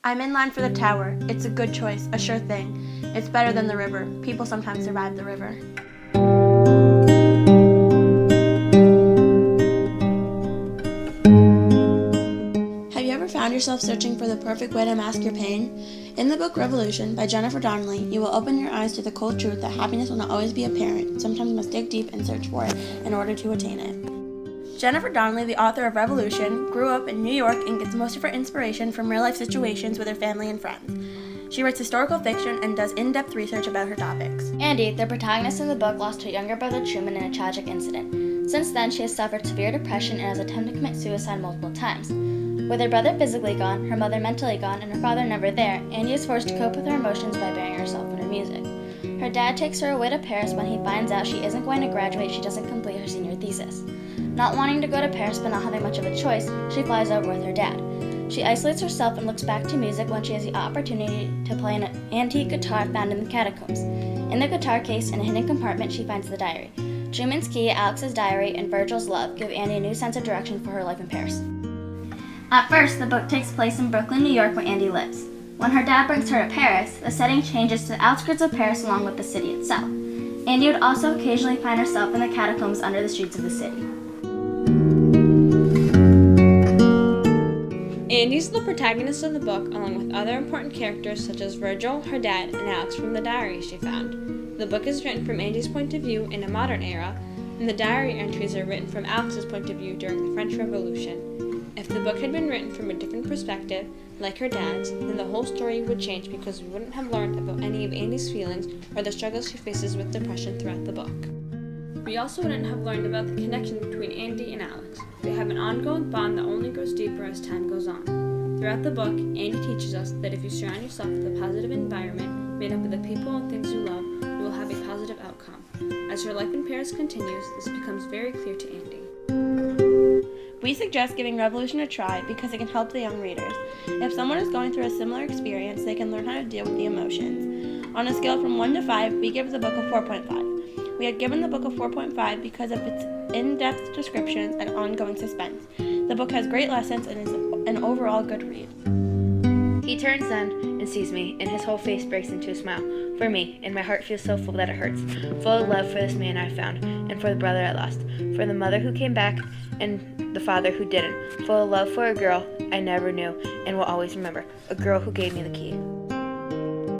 I'm in line for the tower. It's a good choice, a sure thing. It's better than the river. People sometimes survive the river. Have you ever found yourself searching for the perfect way to mask your pain? In the book Revolution by Jennifer Donnelly, you will open your eyes to the cold truth that happiness will not always be apparent. Sometimes you must dig deep and search for it in order to attain it. Jennifer Donnelly, the author of Revolution, grew up in New York and gets most of her inspiration from real-life situations with her family and friends. She writes historical fiction and does in-depth research about her topics. Andy, the protagonist in the book, lost her younger brother Truman in a tragic incident. Since then, she has suffered severe depression and has attempted to commit suicide multiple times. With her brother physically gone, her mother mentally gone, and her father never there, Andy is forced to cope with her emotions by burying herself in her music. Her dad takes her away to Paris when he finds out she isn't going to graduate. She doesn't complete her senior thesis. Not wanting to go to Paris but not having much of a choice, she flies over with her dad. She isolates herself and looks back to music when she has the opportunity to play an antique guitar found in the catacombs. In the guitar case, in a hidden compartment, she finds the diary. Truman's key, Alex's diary, and Virgil's love give Andy a new sense of direction for her life in Paris. At first, the book takes place in Brooklyn, New York, where Andy lives. When her dad brings her to Paris, the setting changes to the outskirts of Paris along with the city itself. Andy would also occasionally find herself in the catacombs under the streets of the city. Andy is the protagonist of the book, along with other important characters such as Virgil, her dad, and Alex from the diary she found. The book is written from Andy's point of view in a modern era, and the diary entries are written from Alex's point of view during the French Revolution. If the book had been written from a different perspective, like her dad's, then the whole story would change because we wouldn't have learned about any of Andy's feelings or the struggles she faces with depression throughout the book. We also wouldn't have learned about the connection between Andy and Alex. They have an ongoing bond that only grows deeper as time goes on. Throughout the book, Andy teaches us that if you surround yourself with a positive environment made up of the people and things you love, you will have a positive outcome. As her life in Paris continues, this becomes very clear to Andy. We suggest giving Revolution a try because it can help the young readers. If someone is going through a similar experience, they can learn how to deal with the emotions. On a scale from 1 to 5, we give the book a 4.5. We had given the book a 4.5 because of its in-depth descriptions and ongoing suspense. The book has great lessons and is an overall good read. He turns then and sees me, and his whole face breaks into a smile. For me, and my heart feels so full that it hurts. Full of love for this man I found, and for the brother I lost. For the mother who came back, and the father who didn't. Full of love for a girl I never knew, and will always remember. A girl who gave me the key.